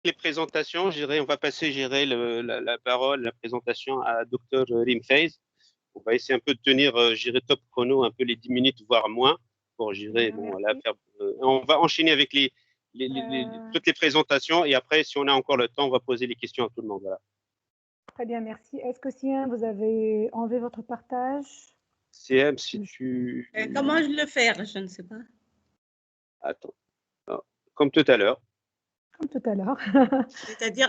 les présentations, on va passer la parole, la présentation à Dr Rim Faiz. On va essayer un peu de tenir, top chrono, un peu les 10 minutes, voire moins, pour on va enchaîner avec toutes les présentations et après, si on a encore le temps, on va poser les questions à tout le monde. Voilà. Très bien, merci. Est-ce que Sien, vous avez enlevé votre partage? CM, si tu... Comment je le faire? Je ne sais pas. Attends. Non. Comme tout à l'heure. Comme tout à l'heure. C'est-à-dire...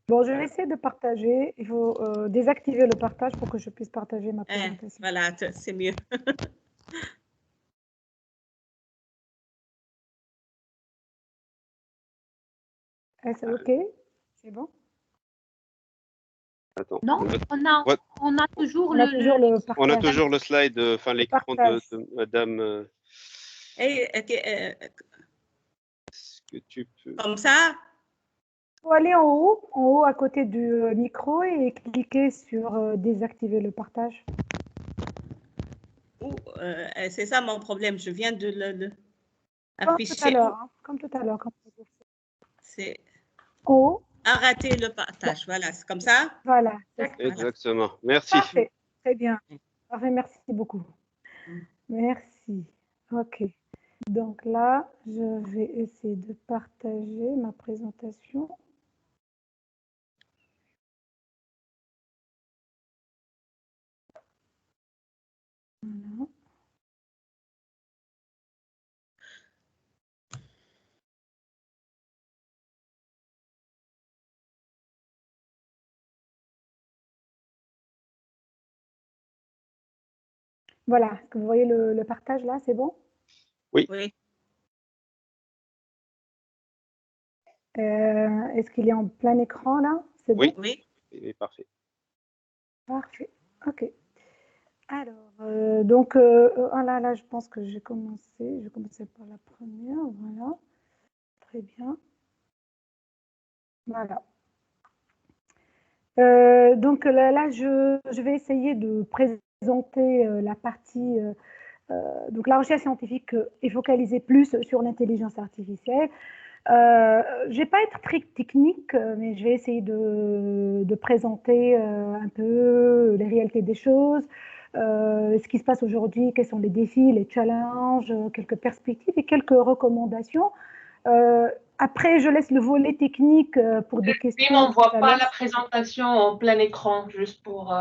Bon, je vais essayer de partager. Il faut désactiver le partage pour que je puisse partager ma présentation. Voilà, c'est mieux. Est-ce OK? C'est bon? Attends. Non, on a toujours le partage. On a toujours le slide, enfin l'écran de Madame. Est-ce que tu peux... Comme ça? Il faut aller en haut à côté du micro et cliquer sur désactiver le partage. C'est ça mon problème. Je viens de le afficher. Comme tout à l'heure. C'est en haut. Arrêter le partage. Voilà, c'est comme ça? Voilà. Exactement. Merci. Parfait. Très bien. Parfait, merci beaucoup. Merci. OK. Donc là, je vais essayer de partager ma présentation. Voilà. Voilà, est-ce que vous voyez le partage là, c'est bon? Oui. Est-ce qu'il est en plein écran là? C'est bon? Oui. Parfait. Parfait, ok. Alors, donc, là, je pense que j'ai commencé. Je vais commencer par la première, voilà. Très bien. Voilà. Donc là je vais essayer de présenter la partie... donc la recherche scientifique est focalisée plus sur l'intelligence artificielle. Je ne vais pas être très technique, mais je vais essayer de présenter un peu les réalités des choses, ce qui se passe aujourd'hui, quels sont les défis, les challenges, quelques perspectives et quelques recommandations. Après, je laisse le volet technique pour des questions. Oui, on ne voit pas la présentation en plein écran, juste pour...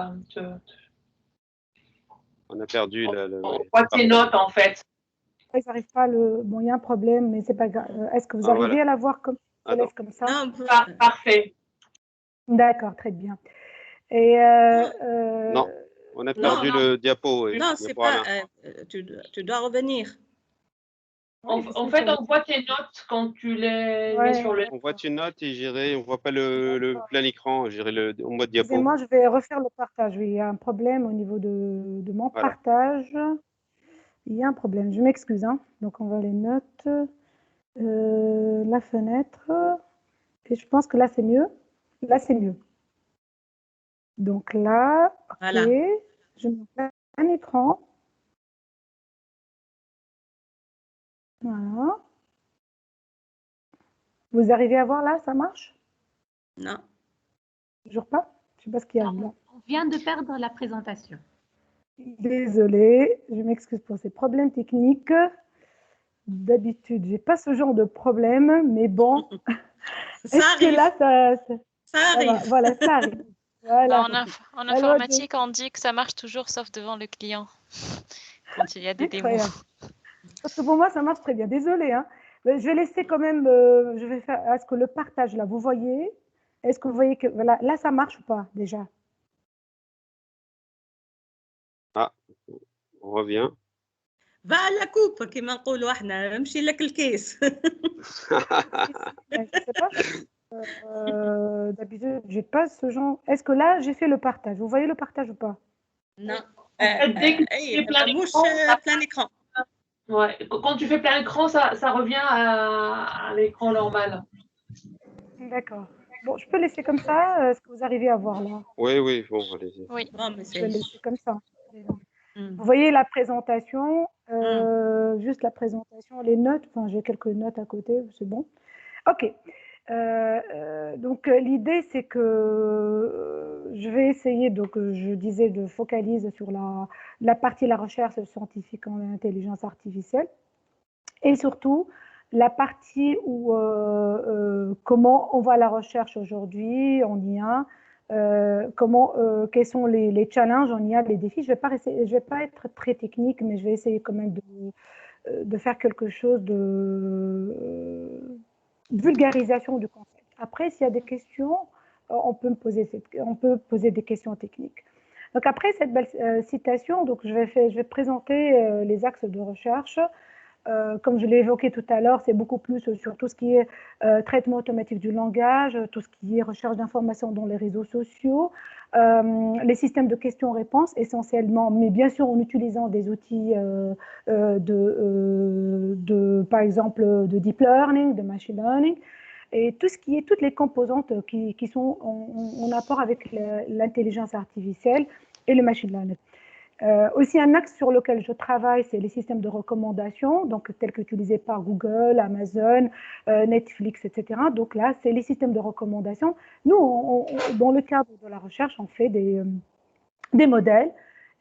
On a perdu on voit tes notes, en fait. Ils n'arrivent pas Bon, il y a un problème, mais c'est pas grave. Est-ce que vous arrivez à la voir comme je laisse comme ça? Non, parfait. D'accord, très bien. Et non, on a perdu le diapo. Non, c'est pas. Tu dois revenir. En fait, on voit tes notes quand tu les mets sur le... On voit tes notes et on ne voit pas le plein écran, en mode diapo. Moi, je vais refaire le partage. Oui, il y a un problème au niveau de mon partage. Il y a un problème, je m'excuse. Hein. Donc, on va les notes. La fenêtre. Et je pense que là, c'est mieux. Là, c'est mieux. Donc là, voilà. OK. Je mets un écran. Voilà. Vous arrivez à voir là, ça marche? Non. Toujours pas? Je ne sais pas ce qu'il y a là. On vient de perdre la présentation. Désolée, je m'excuse pour ces problèmes techniques. D'habitude, je n'ai pas ce genre de problème, mais bon. Ça arrive. Là, ça arrive. Voilà, ça arrive. Voilà. En informatique, on dit que ça marche toujours sauf devant le client, quand il y a des démos. Parce que pour moi, ça marche très bien. Désolée. Hein. Je vais laisser quand même, je vais faire, est-ce que le partage, là, vous voyez? Est-ce que vous voyez que, voilà, là, ça marche ou pas, déjà? Ah, on revient. Va à la coupe, كما نقولوا احنا امشي لك الكيس. D'habitude, j'ai pas ce genre. Est-ce que là, j'ai fait le partage? Vous voyez le partage ou pas? Non. Dès que tu fais plein écran, ouais. Quand tu fais plein écran, ça revient à l'écran normal. D'accord. Bon, je peux laisser comme ça. Est-ce que vous arrivez à voir là? Oui, bon, allez-y. Oui. Bon, mais je vais laisser comme ça. Vous voyez la présentation, juste la présentation, les notes. Enfin, j'ai quelques notes à côté, c'est bon. Ok. Donc l'idée c'est que je vais essayer, donc je disais, de focaliser sur la partie de la recherche scientifique en intelligence artificielle et surtout la partie où comment on voit la recherche aujourd'hui en IA, quels sont les challenges en IA, les défis. Je vais pas être très technique, mais je vais essayer quand même de faire quelque chose de vulgarisation du concept. Après, s'il y a des questions, on peut poser des questions techniques. Donc après cette belle citation, donc je vais présenter les axes de recherche. Comme je l'ai évoqué tout à l'heure, c'est beaucoup plus sur tout ce qui est traitement automatique du langage, tout ce qui est recherche d'informations dans les réseaux sociaux, les systèmes de questions-réponses essentiellement, mais bien sûr en utilisant des outils par exemple, de deep learning, de machine learning, et toutes les composantes qui sont en rapport avec l'intelligence artificielle et le machine learning. Aussi, un axe sur lequel je travaille, c'est les systèmes de recommandation, donc tels qu'utilisés par Google, Amazon, Netflix, etc. Donc là, c'est les systèmes de recommandation. Nous, dans le cadre de la recherche, on fait des modèles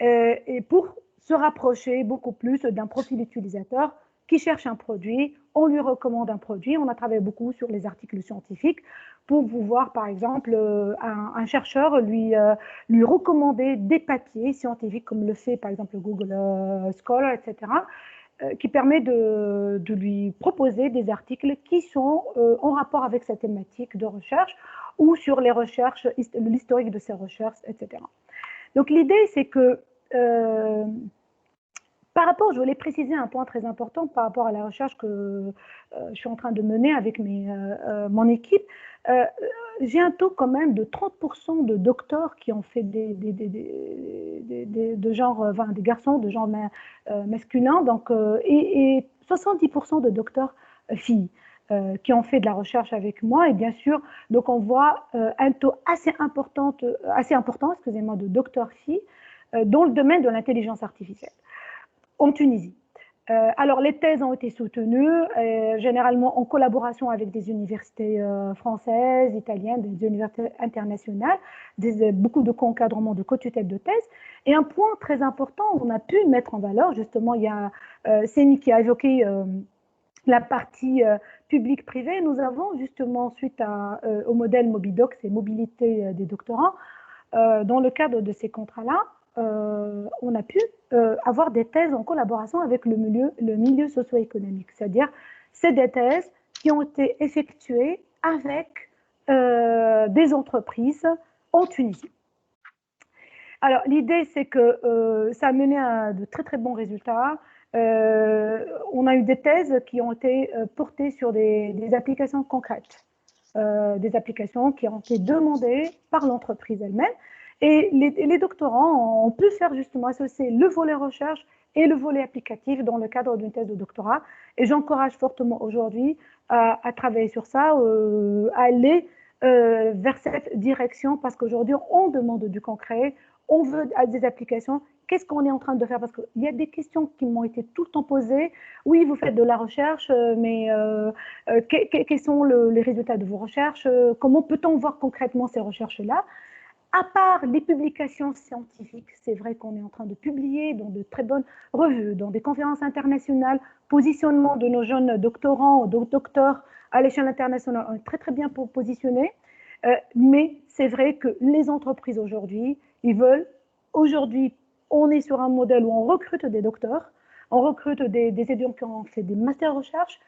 et pour se rapprocher beaucoup plus d'un profil utilisateur qui cherche un produit, on lui recommande un produit. On a travaillé beaucoup sur les articles scientifiques pour pouvoir, par exemple, un chercheur lui recommander des papiers scientifiques, comme le fait, par exemple, Google Scholar, etc., qui permet de lui proposer des articles qui sont en rapport avec sa thématique de recherche ou sur les recherches, l'historique de ces recherches, etc. Donc l'idée, c'est que par rapport, je voulais préciser un point très important par rapport à la recherche que je suis en train de mener avec mon équipe. J'ai un taux quand même de 30% de docteurs qui ont fait de genre, enfin, des garçons de genre masculin, donc, et 70% de docteurs filles qui ont fait de la recherche avec moi. Et bien sûr, donc on voit un taux assez important, excusez-moi, de docteurs filles dans le domaine de l'intelligence artificielle en Tunisie. Alors, les thèses ont été soutenues, généralement en collaboration avec des universités françaises, italiennes, des universités internationales, beaucoup de co-encadrement, de co-tutelle de thèses. Et un point très important, on a pu mettre en valeur, justement, il y a Séni qui a évoqué la partie publique-privée. Nous avons justement, suite au modèle Mobidoc, c'est mobilité des doctorants, dans le cadre de ces contrats-là, on a pu avoir des thèses en collaboration avec le milieu socio-économique. C'est-à-dire, c'est des thèses qui ont été effectuées avec des entreprises en Tunisie. Alors, l'idée, c'est que ça a mené à de très, très bons résultats. On a eu des thèses qui ont été portées sur des applications concrètes, des applications qui ont été demandées par l'entreprise elle-même. Et les doctorants ont pu faire justement associer le volet recherche et le volet applicatif dans le cadre d'une thèse de doctorat. Et j'encourage fortement aujourd'hui à travailler sur ça, à aller vers cette direction, parce qu'aujourd'hui, on demande du concret, on veut des applications. Qu'est-ce qu'on est en train de faire? Parce qu'il y a des questions qui m'ont été tout le temps posées. Oui, vous faites de la recherche, mais quels sont les résultats de vos recherches? Comment peut-on voir concrètement ces recherches-là? À part les publications scientifiques, c'est vrai qu'on est en train de publier dans de très bonnes revues, dans des conférences internationales, positionnement de nos jeunes doctorants ou docteurs à l'échelle internationale, on est très très bien positionnés, mais c'est vrai que les entreprises aujourd'hui, ils veulent, aujourd'hui, on est sur un modèle où on recrute des docteurs, on recrute des étudiants qui ont fait des masters recherche,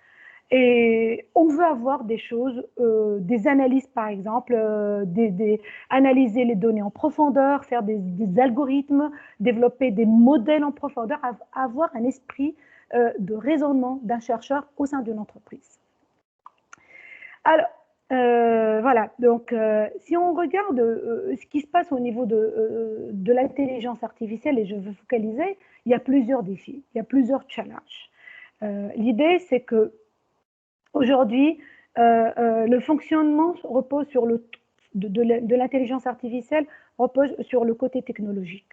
et on veut avoir des choses, des analyses par exemple, analyser les données en profondeur, faire des algorithmes, développer des modèles en profondeur, avoir un esprit de raisonnement d'un chercheur au sein d'une entreprise. Alors, voilà, donc si on regarde ce qui se passe au niveau de l'intelligence artificielle, et je veux focaliser, il y a plusieurs défis, il y a plusieurs challenges. L'idée, c'est que aujourd'hui, le fonctionnement repose sur de l'intelligence artificielle repose sur le côté technologique.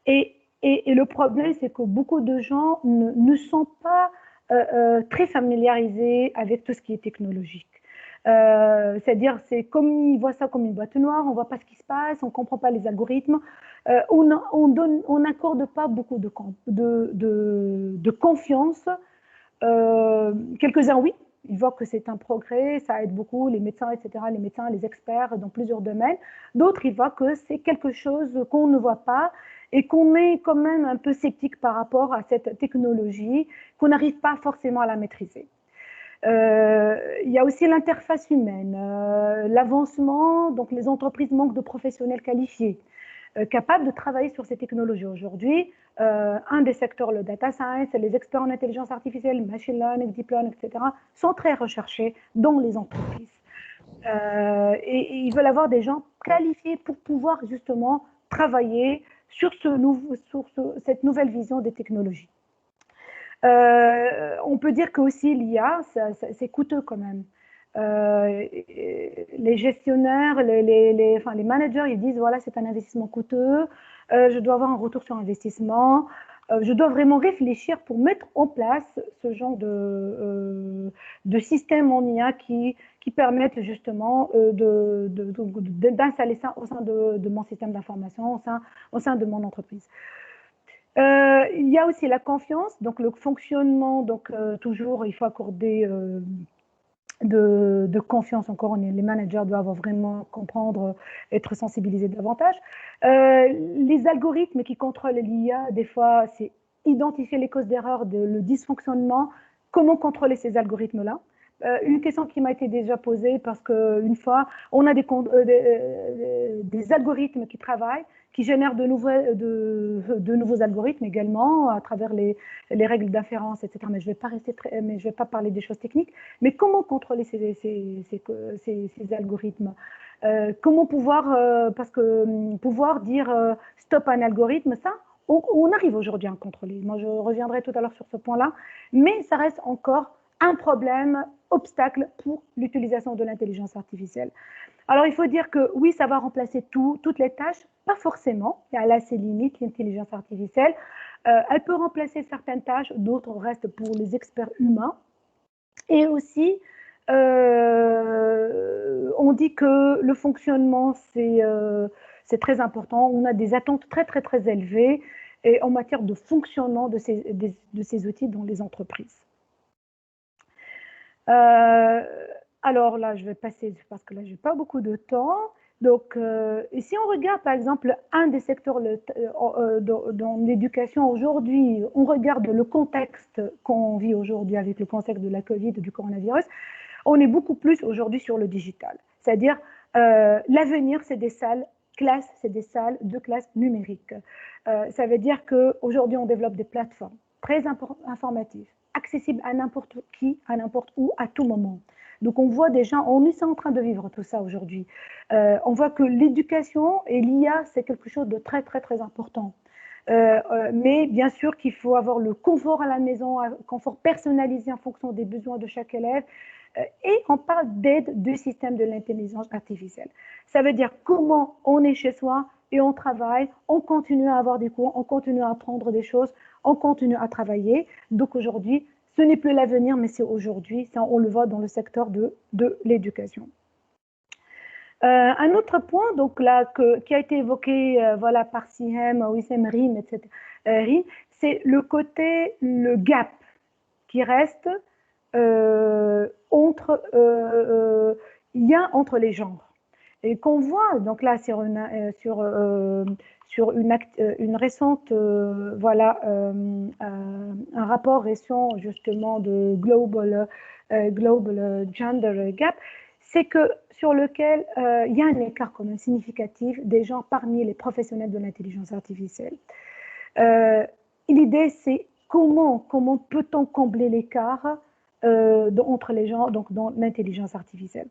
Et le problème, c'est que beaucoup de gens ne sont pas très familiarisés avec tout ce qui est technologique. C'est-à-dire, c'est comme ils voient ça comme une boîte noire, on ne voit pas ce qui se passe, on ne comprend pas les algorithmes, on n'accorde pas beaucoup de confiance. Quelques-uns, oui, ils voient que c'est un progrès, ça aide beaucoup, les médecins, etc., les médecins, les experts dans plusieurs domaines. D'autres, ils voient que c'est quelque chose qu'on ne voit pas et qu'on est quand même un peu sceptique par rapport à cette technologie, qu'on n'arrive pas forcément à la maîtriser. Il y a aussi l'interface humaine, l'avancement, donc les entreprises manquent de professionnels qualifiés, capables de travailler sur ces technologies. Aujourd'hui, un des secteurs, le data science, les experts en intelligence artificielle, machine learning, deep learning, etc., sont très recherchés dans les entreprises. Et ils veulent avoir des gens qualifiés pour pouvoir justement travailler sur cette nouvelle vision des technologies. On peut dire que aussi l'IA, c'est coûteux quand même. Les gestionnaires, les managers, ils disent voilà, c'est un investissement coûteux, je dois avoir un retour sur investissement, je dois vraiment réfléchir pour mettre en place ce genre de système en IA qui permettent justement d'installer ça au sein de mon système d'information, au sein de mon entreprise. Il y a aussi la confiance, donc le fonctionnement, donc toujours il faut accorder de confiance encore, les managers doivent vraiment comprendre, être sensibilisés davantage. Les algorithmes qui contrôlent l'IA, des fois, c'est identifier les causes d'erreur, le dysfonctionnement, comment contrôler ces algorithmes-là. Une question qui m'a été déjà posée parce qu'une fois, on a des algorithmes qui travaillent, qui génèrent de nouveaux algorithmes également à travers les règles d'inférence, etc. Mais je ne vais pas parler des choses techniques. Mais comment contrôler ces algorithmes? Comment pouvoir dire stop à un algorithme, ça, on arrive aujourd'hui à contrôler. Moi, je reviendrai tout à l'heure sur ce point-là, mais ça reste encore un problème, obstacle pour l'utilisation de l'intelligence artificielle. Alors, il faut dire que oui, ça va remplacer toutes les tâches, pas forcément. Il y a là ses limites, l'intelligence artificielle. Elle peut remplacer certaines tâches, d'autres restent pour les experts humains. Et aussi, on dit que le fonctionnement, c'est très important. On a des attentes très, très, très élevées et en matière de fonctionnement de ces outils dans les entreprises. Alors là, je vais passer, parce que là, je n'ai pas beaucoup de temps. Donc, et si on regarde, par exemple, un des secteurs dans l'éducation aujourd'hui, on regarde le contexte qu'on vit aujourd'hui avec le contexte de la Covid, du coronavirus, on est beaucoup plus aujourd'hui sur le digital. C'est-à-dire, l'avenir, c'est des salles classes, c'est des salles de classe numériques. Ça veut dire qu'aujourd'hui, on développe des plateformes très informatives, accessibles à n'importe qui, à n'importe où, à tout moment. Donc, on voit déjà, on est en train de vivre tout ça aujourd'hui. On voit que l'éducation et l'IA, c'est quelque chose de très, très, très important. Mais bien sûr qu'il faut avoir le confort à la maison, un confort personnalisé en fonction des besoins de chaque élève. Et on parle d'aide du système de l'intelligence artificielle. Ça veut dire comment on est chez soi et on travaille, on continue à avoir des cours, on continue à apprendre des choses, on continue à travailler. Donc aujourd'hui, ce n'est plus l'avenir, mais c'est aujourd'hui. On le voit dans le secteur de l'éducation. Un autre point donc là, qui a été évoqué voilà, par Sihem, Wissem, Rim, etc., c'est le gap qui reste entre les genres. Et qu'on voit, donc là, sur une récente, voilà, un rapport récent justement de Global Gender Gap, c'est que sur lequel il y a un écart quand même significatif des genres parmi les professionnels de l'intelligence artificielle. L'idée, c'est comment peut-on combler l'écart entre les genres, donc dans l'intelligence artificielle.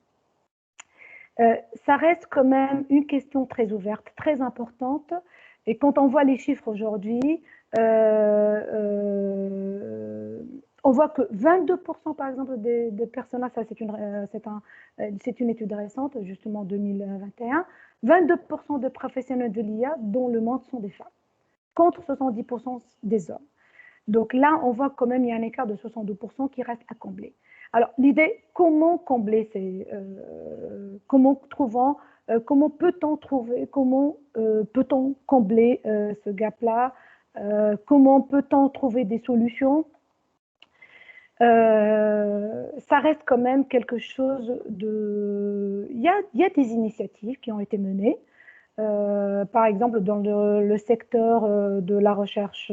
Ça reste quand même une question très ouverte, très importante. Et quand on voit les chiffres aujourd'hui, on voit que 22% par exemple des personnes, ça c'est une étude récente, justement 2021, 22% de professionnels de l'IA dans le monde sont des femmes, contre 70% des hommes. Donc là, on voit quand même il y a un écart de 62% qui reste à combler. Alors, l'idée, comment combler comment peut-on trouver, comment peut-on combler ce gap-là, comment peut-on trouver des solutions. Ça reste quand même quelque chose de... Il y a des initiatives qui ont été menées, par exemple dans le secteur de la recherche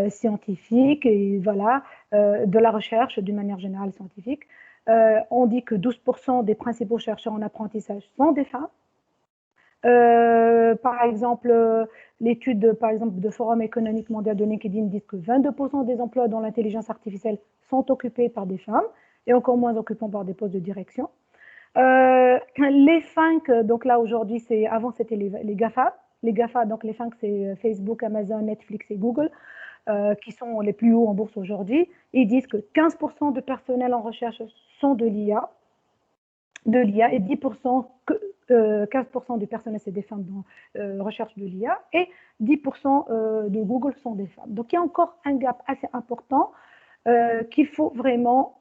scientifique, et voilà, de la recherche d'une manière générale scientifique. On dit que 12% des principaux chercheurs en apprentissage sont des femmes. Par exemple, l'étude par exemple, de Forum économique mondial de LinkedIn dit que 22% des emplois dans l'intelligence artificielle sont occupés par des femmes et encore moins occupés par des postes de direction. Les 5, donc là aujourd'hui, avant c'était les GAFA. Les GAFA, donc les 5, c'est Facebook, Amazon, Netflix et Google, qui sont les plus hauts en bourse aujourd'hui. Ils disent que 15% de personnel en recherche sont de l'IA et 10%, 15% du personnel, c'est des femmes dans recherche de l'IA et 10% de Google sont des femmes. Donc, il y a encore un gap assez important qu'il faut vraiment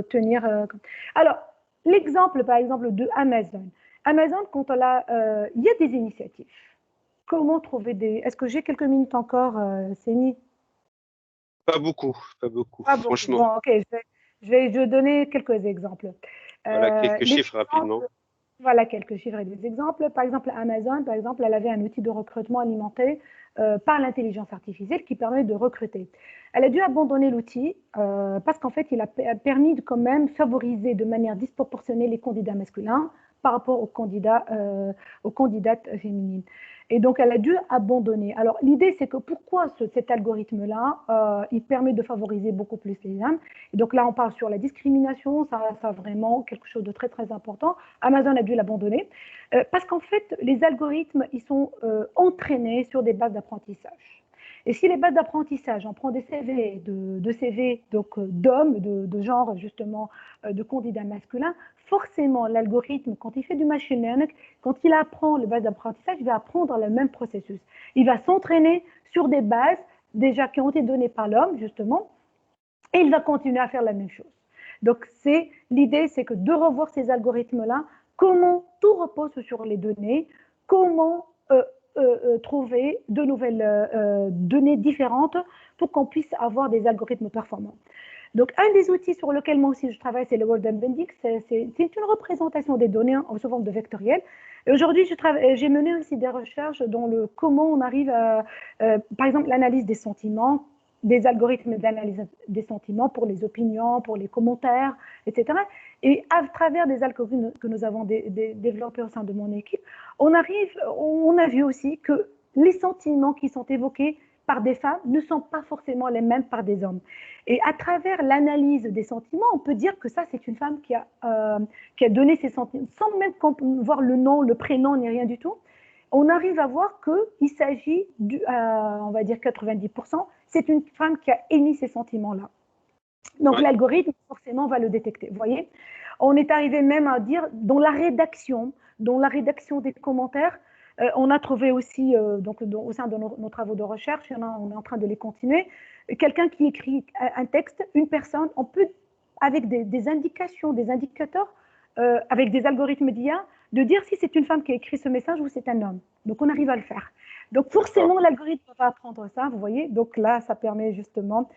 tenir. Alors, l'exemple, par exemple, de Amazon. Amazon, il y a des initiatives. Comment trouver des... Est-ce que j'ai quelques minutes encore, Séni? Pas beaucoup, franchement. Bon, ok, je vais donner quelques exemples. Voilà, quelques chiffres rapidement. Voilà quelques chiffres et des exemples. Par exemple, Amazon, par exemple, elle avait un outil de recrutement alimenté par l'intelligence artificielle qui permet de recruter. Elle a dû abandonner l'outil parce qu'en fait, il a permis de quand même favoriser de manière disproportionnée les candidats masculins par rapport aux candidates féminines. Et donc, elle a dû abandonner. Alors, l'idée, c'est que pourquoi cet algorithme-là, il permet de favoriser beaucoup plus les femmes. Et donc là, on parle sur la discrimination, ça vraiment quelque chose de très, très important. Amazon a dû l'abandonner parce qu'en fait, les algorithmes, ils sont entraînés sur des bases d'apprentissage. Et si les bases d'apprentissage, on prend des CV, de CV d'hommes, de genre justement, de candidats masculins, forcément, l'algorithme, quand il fait du machine learning, quand il apprend les bases d'apprentissage, il va apprendre le même processus. Il va s'entraîner sur des bases déjà qui ont été données par l'homme, justement, et il va continuer à faire la même chose. Donc, l'idée, c'est que de revoir ces algorithmes-là, comment tout repose sur les données, comment trouver de nouvelles données différentes pour qu'on puisse avoir des algorithmes performants. Donc, un des outils sur lequel moi aussi je travaille, c'est le World Embedding. C'est une représentation des données sous forme de vectoriel. Aujourd'hui, j'ai mené aussi des recherches dans comment on arrive à, par exemple, l'analyse des sentiments, des algorithmes d'analyse des sentiments pour les opinions, pour les commentaires, etc. Et à travers des algorithmes que nous avons développés au sein de mon équipe, on a vu aussi que les sentiments qui sont évoqués par des femmes ne sont pas forcément les mêmes par des hommes. Et à travers l'analyse des sentiments, on peut dire que ça, c'est une femme qui a donné ses sentiments, sans même voir le nom, le prénom, ni rien du tout. On arrive à voir qu'il s'agit, on va dire 90%, c'est une femme qui a émis ces sentiments-là. Donc, l'algorithme, forcément, va le détecter. Vous voyez, on est arrivé même à dire, dans la rédaction des commentaires, on a trouvé aussi, au sein de nos travaux de recherche, on est en train de les continuer, quelqu'un qui écrit un texte, une personne, on peut, avec des indications, des indicateurs, avec des algorithmes d'IA, de dire si c'est une femme qui a écrit ce message ou c'est un homme. Donc, on arrive à le faire. Donc, forcément, l'algorithme va apprendre ça, vous voyez. Donc là, ça permet justement...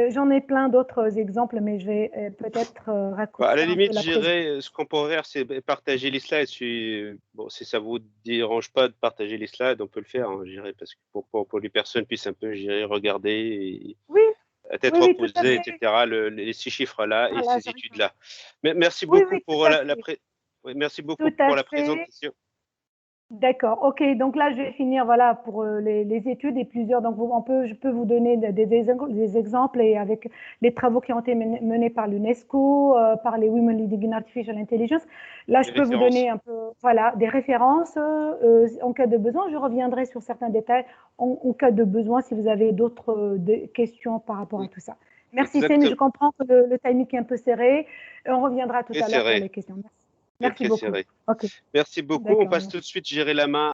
J'en ai plein d'autres exemples, mais je vais peut-être raccourcir. À la limite, je dirais, ce qu'on pourrait faire, c'est partager les slides. Si ça ne vous dérange pas de partager les slides, on peut le faire, je dirais, parce que pour les personnes puissent un peu regarder et peut-être reposer, etc., ces chiffres-là et ces études-là. Merci beaucoup pour la présentation. D'accord, ok. Donc là, je vais finir pour les études et plusieurs. Donc, je peux vous donner des exemples et avec les travaux qui ont été menés par l'UNESCO, par les Women Leading in Artificial Intelligence. Là, je peux vous donner un peu, des références en cas de besoin. Je reviendrai sur certains détails en cas de besoin si vous avez d'autres questions par rapport à tout ça. Merci, Séni. Je comprends que le timing est un peu serré. On reviendra tout à l'heure pour les questions. Merci beaucoup. Merci beaucoup. On passe tout de suite gérer la main